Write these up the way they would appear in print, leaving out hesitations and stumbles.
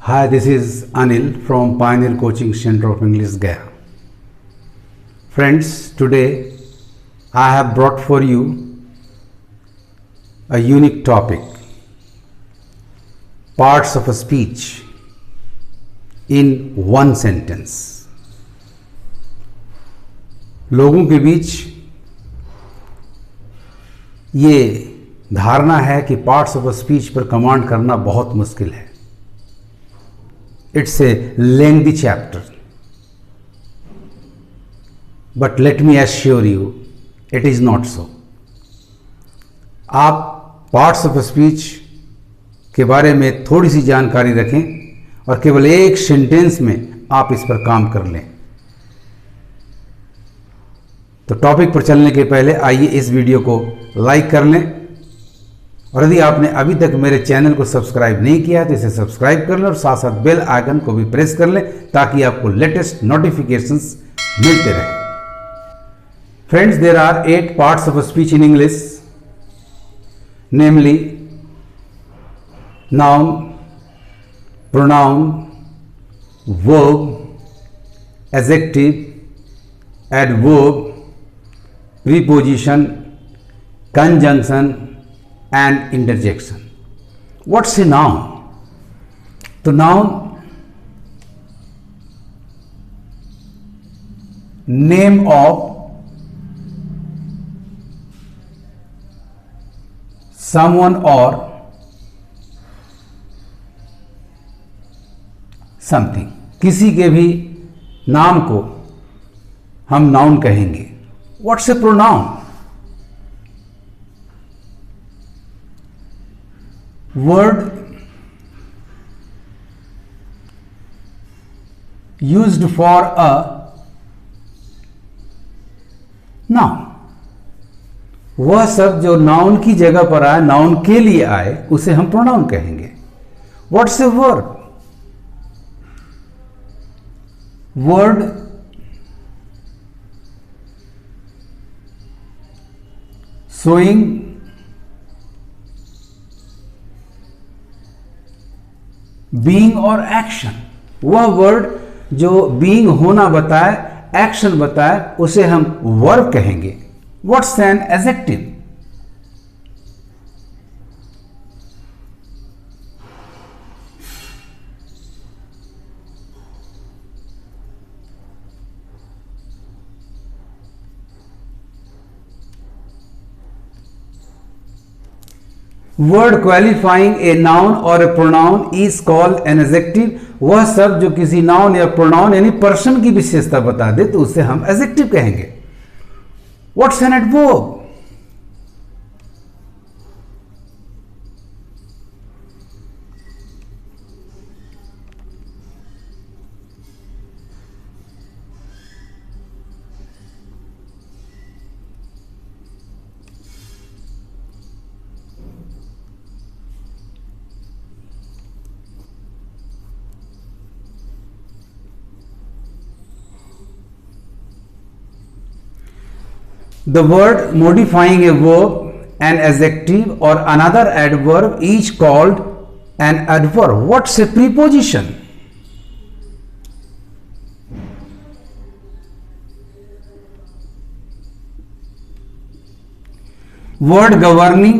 Hi, this is Anil from Pioneer Coaching Center of English, Gaya. Friends, today I have brought for you a unique topic, parts of a speech in one sentence. लोगों के बीच ये धारणा है कि parts of a speech पर command करना बहुत मुश्किल है. It's a lengthy chapter, but let me assure you, it is not so. आप पार्ट्स ऑफ स्पीच के बारे में थोड़ी सी जानकारी रखें और केवल एक सेंटेंस में आप इस पर काम कर लें. तो टॉपिक पर चलने के पहले आइए इस वीडियो को लाइक कर लें, और यदि आपने अभी तक मेरे चैनल को सब्सक्राइब नहीं किया तो इसे सब्सक्राइब कर लें और साथ साथ बेल आइकन को भी प्रेस कर लें ताकि आपको लेटेस्ट नोटिफिकेशंस मिलते रहें. Friends, there are 8 parts of speech in English, namely noun, pronoun, verb, adjective, adverb, preposition, conjunction and interjection. What's a noun? तो noun name of someone or something. किसी के भी नाम को हम noun कहेंगे. What's a pronoun? Word used for a noun. वह शब्द जो नाउन की जगह पर आए, नाउन के लिए आए, उसे हम प्रोनाउन कहेंगे. What's a verb? Word showing being और एक्शन. वह वर्ड जो बीइंग होना बताए, एक्शन बताए, उसे हम वर्ब कहेंगे. What's an adjective? Word qualifying a noun or a pronoun is called an adjective. वह शब्द जो किसी नाउन या प्रोनाउन यानी पर्सन की विशेषता बता दे तो उसे हम एडजेक्टिव कहेंगे. What's an adverb? The word modifying a verb, an adjective or another adverb is called an adverb. What's a preposition? Word governing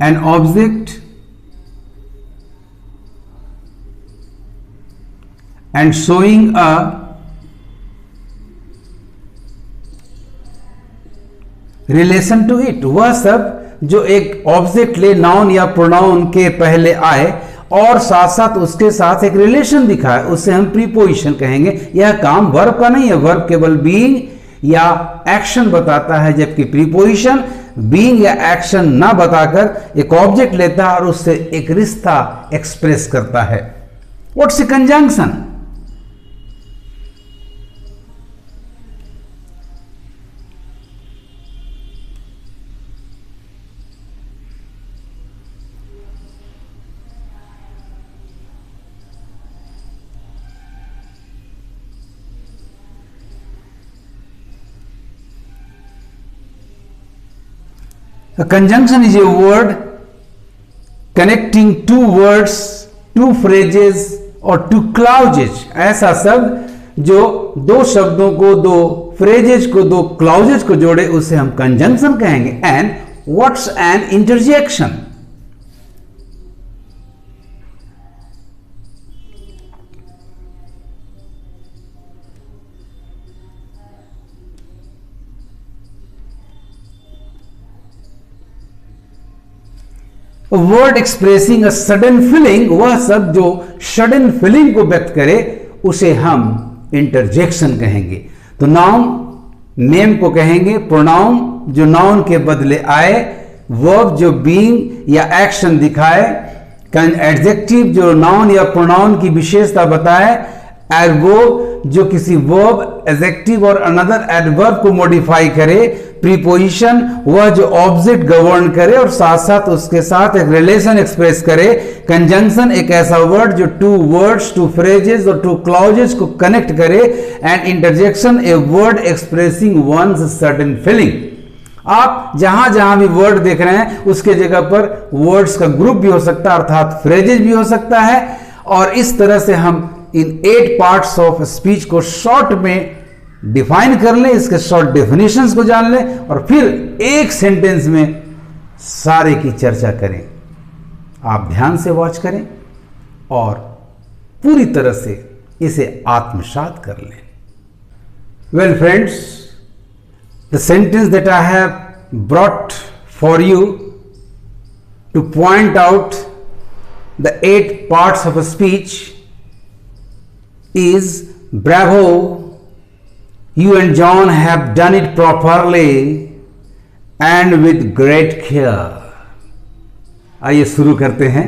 an object and showing a relation to it. वह शब्द जो एक object ले, noun या pronoun के पहले आए और साथ साथ उसके साथ एक रिलेशन दिखाए, उसे हम प्रीपोजिशन कहेंगे. यह काम वर्ब का नहीं है. वर्ब केवल बीइंग या एक्शन बताता है, जबकि प्रीपोजिशन बीइंग या एक्शन ना बताकर एक ऑब्जेक्ट लेता है और उससे एक रिश्ता एक्सप्रेस करता है. What's a conjunction? A conjunction is a word connecting two words, two phrases और टू क्लाउजेज, ऐसा शब्द जो दो शब्दों को, दो फ्रेजेज को, दो क्लाउजेज को जोड़े, उसे हम कंजंक्शन कहेंगे। And what's an interjection? Word expressing a sudden feeling, वह शब्द जो सडन फीलिंग को व्यक्त करे उसे हम इंटरजेक्शन कहेंगे। तो नाउन नेम को कहेंगे, प्रोनाउन जो नाउन के बदले आए, वर्ब जो बीइंग या एक्शन दिखाए, एडजेक्टिव जो नाउन या प्रोनाउन की विशेषता बताए, एडवर्ब जो किसी वर्ब, एडजेक्टिव और अनदर एडवर्ब को मॉडिफाई करे, प्रीपोजिशन वह जो ऑब्जेक्ट गवर्न करे और साथ साथ उसके साथ एक रिलेशन एक्सप्रेस करे, कंजंक्शन एक ऐसा वर्ड जो टू वर्ड्स, टू फ्रेजेस और टू क्लॉजेस को कनेक्ट करे, and interjection a word expressing once certain feeling. आप जहां जहां भी वर्ड देख रहे हैं उसके जगह पर वर्ड्स का ग्रुप भी हो सकता है, अर्थात फ्रेजेस भी हो सकता है। और इस तरह से हम इन 8 पार्ट्स ऑफ स्पीच को शॉर्ट में डिफाइन कर लें, इसके शॉर्ट डेफिनेशंस को जान लें और फिर एक सेंटेंस में सारे की चर्चा करें। आप ध्यान से वॉच करें और पूरी तरह से इसे आत्मसात कर लें। Well friends, the sentence that I have brought for you two point out the 8 parts of a speech is bravo, you and John have done it properly and with great care। आइए शुरू करते हैं।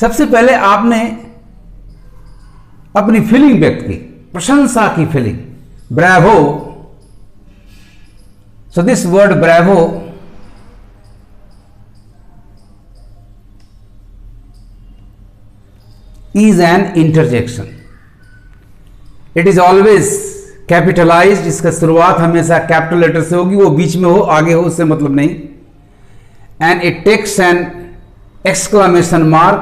सबसे पहले आपने अपनी feeling व्यक्त की, प्रशंसा की feeling, Bravo. So this word Bravo is an interjection. It is always capitalized, इसका शुरुआत हमेशा कैपिटल लेटर से होगी, वो बीच में हो आगे हो उससे मतलब नहीं। And it takes an exclamation mark,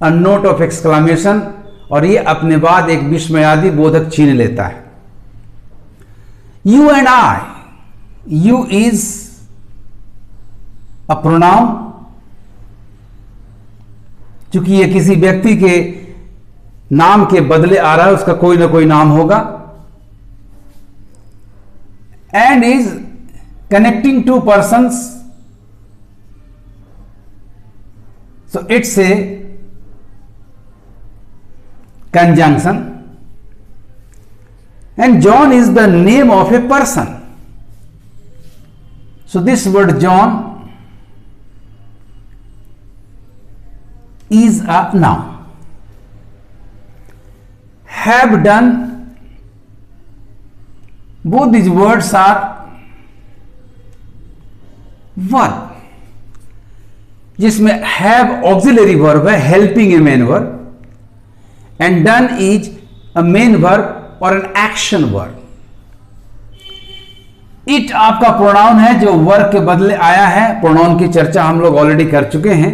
a note of exclamation, और ये अपने बाद एक विस्मयादि बोधक चिन्ह लेता है। You and I, you is a pronoun, चूंकि ये किसी व्यक्ति के नाम के बदले आ रहा है, उसका कोई ना कोई नाम होगा। And is connecting two persons, so it's a conjunction. And John is the name of a person, so this word John is a noun. Have done, both these words are verb, जिसमें have auxiliary verb है, helping a main verb, and done is a main verb or an action verb. it आपका pronoun है जो verb के बदले आया है। Pronoun की चर्चा हम लोग ऑलरेडी कर चुके हैं।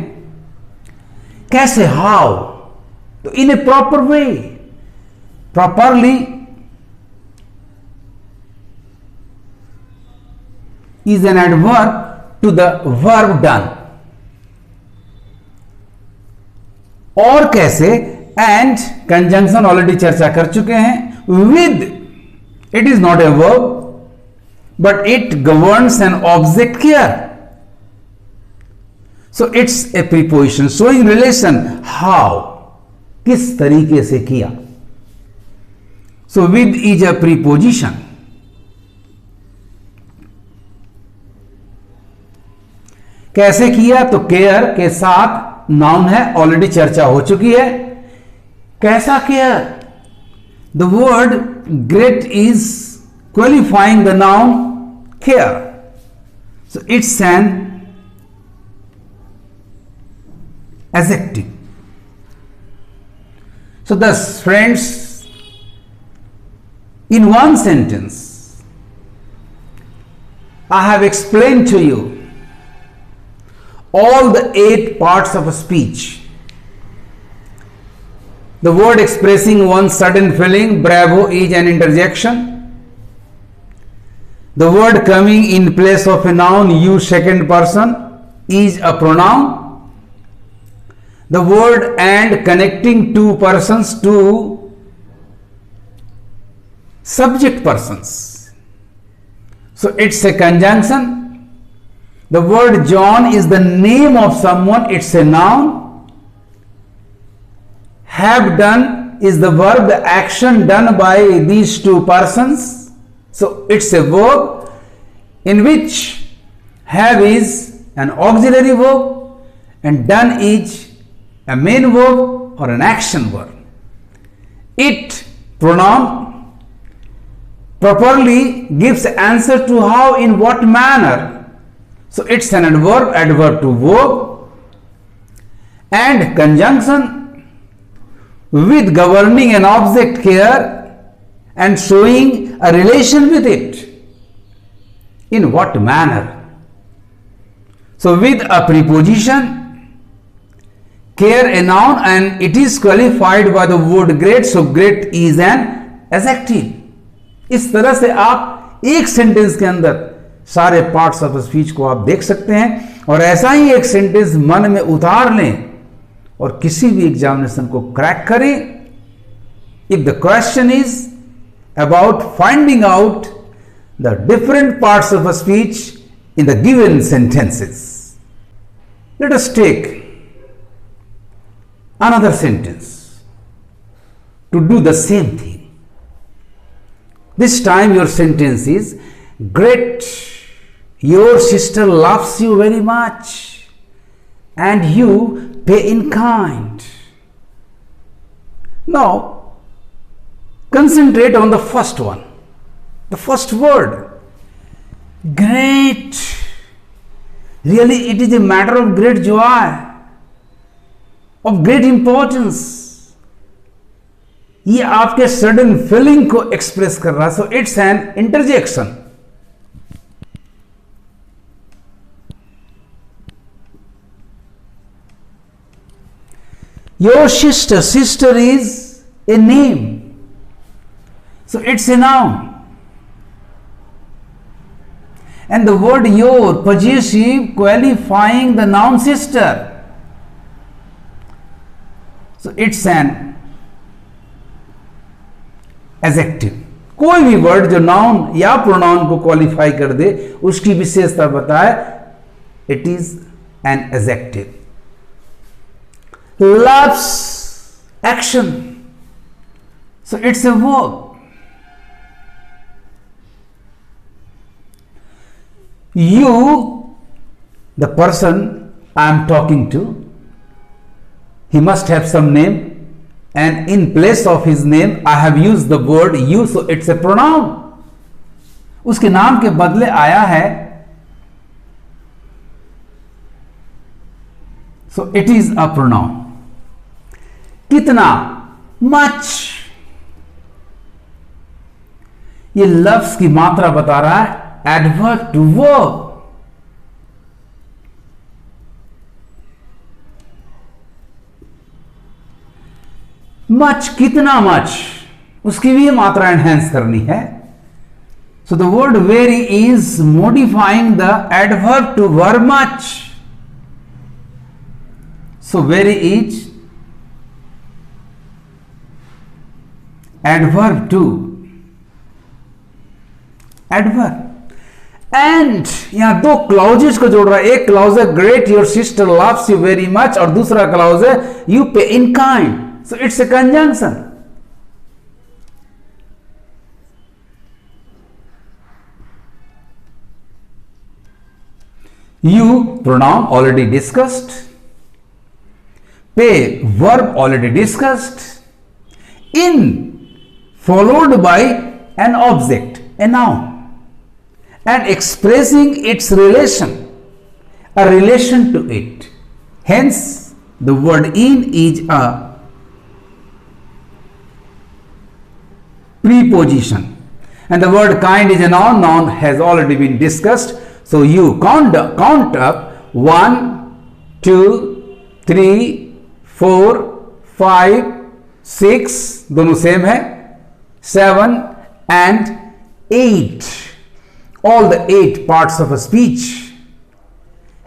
कैसे? हाउ? तो in a proper way, properly is an adverb to the verb done. और कैसे? एंड कंजंक्शन ऑलरेडी चर्चा कर चुके हैं। With, it is not a verb but it governs an object here, so it's a preposition showing relation, how, किस तरीके से किया। so with is a preposition। कैसे किया? तो केयर के साथ नाउन है, ऑलरेडी चर्चा हो चुकी है। कैसा care? The word great is qualifying the noun care, so it's an adjective। So thus friends, in one sentence I have explained to you all the 8 parts of a speech. The word expressing one's sudden feeling, bravo, is an interjection. The word coming in place of a noun, you second person, is a pronoun. The word and connecting two persons to subject persons, so it's a conjunction. The word John is the name of someone, it's a noun. Have done is the verb, the action done by these two persons, so it's a verb, in which have is an auxiliary verb and done is a main verb or an action verb. It, pronoun, properly gives answer to how, in what manner, so it's an adverb, adverb to verb. And conjunction with governing an object here and showing a relation with it. In what manner? So with a preposition, care a noun, and it is qualified by the word great, so great is an adjective. इस तरह से आप एक sentence के अंदर सारे parts of speech को आप देख सकते हैं, और ऐसा ही एक सेंटेंस मन में उतार लें और किसी भी एग्जामिनेशन को क्रैक करें. If the question is about finding out the different parts of a speech in the given sentences, let us take another sentence to do the same thing. This time your sentence is, great, your sister loves you very much and you pay in kind. Now concentrate on the first one, the first word, great. Really it is a matter of great joy, of great importance. ये आपके sudden feeling को express कर रहा है, so it's an interjection. Your sister, sister is a name, so it's a noun, and the word your, possessive, qualifying the noun sister, so it's an adjective. कोई भी word जो noun या pronoun को qualify कर दे उसकी विशेषता बताए, it is an adjective. loves, action, so it's a verb. You, the person I am talking to, he must have some name, and in place of his name I have used the word you, so it's a pronoun. उसके नाम के बदले आया है, so it is a pronoun. कितना, much, ये लफ्ज की मात्रा बता रहा है, adverb to verb. मच, कितना मच, उसकी भी मात्रा एनहेंस करनी है. So the word very is modifying the adverb to verb much. So very is adverb to adverb. And यहां दो क्लाउजेस को जोड़ रहा है. एक क्लाउज है great your sister loves you very much, और दूसरा क्लाउज है यू पे in kind. So it's a conjunction. You, pronoun already discussed. Pay, verb already discussed. In, followed by an object, a noun, and expressing its relation, a relation to it. Hence, the word in is a preposition, and the word kind is a noun has already been discussed. So you count up 1, 2, 3, 4, 5, 6 दोनों same है, 7 and 8. All the 8 parts of a speech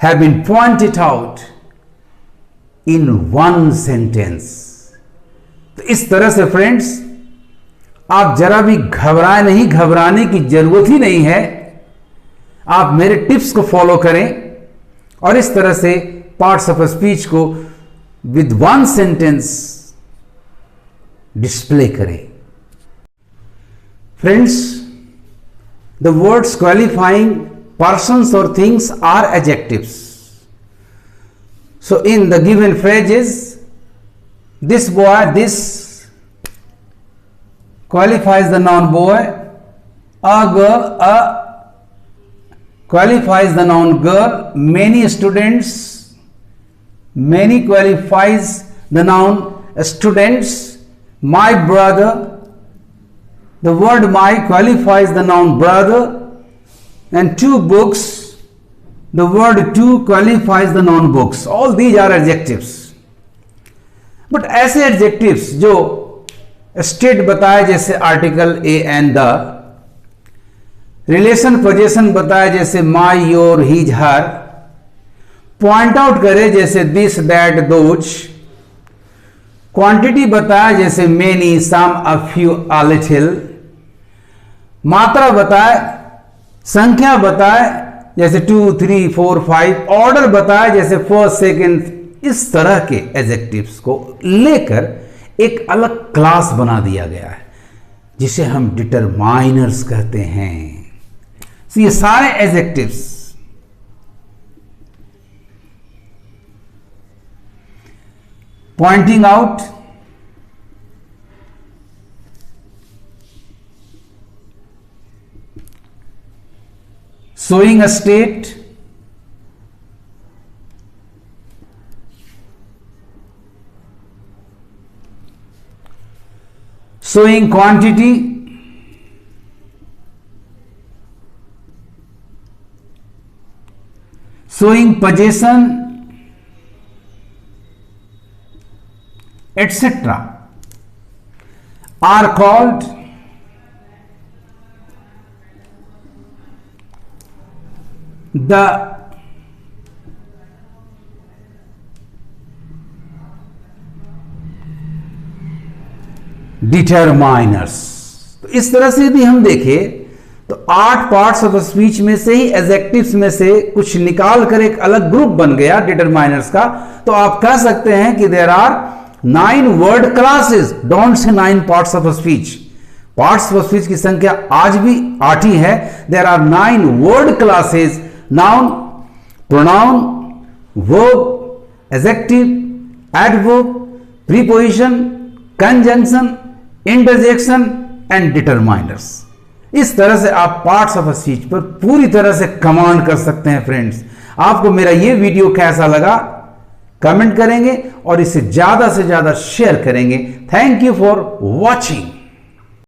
have been pointed out in one sentence. तो इस तरह से friends, आप जरा भी घबराए नहीं, घबराने की जरूरत ही नहीं है। आप मेरे टिप्स को फॉलो करें और इस तरह से पार्ट्स ऑफ अ स्पीच को विद वन सेंटेंस डिस्प्ले करें। Friends, the words qualifying persons or things are adjectives. So in the given phrases, this boy, this qualifies the noun boy, a girl, a qualifies the noun girl, many students, many qualifies the noun students, my brother, the word my qualifies the noun brother, and 2 books, the word 2 qualifies the noun books. All these are adjectives. But ऐसे adjectives जो state बताए जैसे article a and the, relation possession बताए जैसे my, your, his, her, point out करे जैसे this, that, those, quantity बताए जैसे many, some, a few, a little, मात्रा बताए, संख्या बताए जैसे 2, 3, 4, 5, ऑर्डर बताए जैसे फर्स्ट, सेकंड, इस तरह के एडजेक्टिव्स को लेकर एक अलग क्लास बना दिया गया है जिसे हम डिटरमाइनर्स कहते हैं। तो ये सारे adjectives pointing out, showing a state, showing quantity, showing possession, etc. are called the determiners. तो इस तरह से यदि हम देखें तो 8 पार्ट्स ऑफ स्पीच में से ही एडजेक्टिव्स में से कुछ निकाल कर एक अलग ग्रुप बन गया डिटरमाइनर्स का। तो आप कह सकते हैं कि there are 9 word classes, don't say 9 parts of speech. Parts of speech की संख्या आज भी 8 ही है। There are 9 word classes, noun, pronoun, verb, adjective, adverb, preposition, conjunction, interjection and determiners. इस तरह से आप पार्ट्स ऑफ स्पीच पर पूरी तरह से कमांड कर सकते हैं। फ्रेंड्स, आपको मेरा ये वीडियो कैसा लगा कमेंट करेंगे और इसे ज्यादा से ज्यादा शेयर करेंगे। Thank you for watching.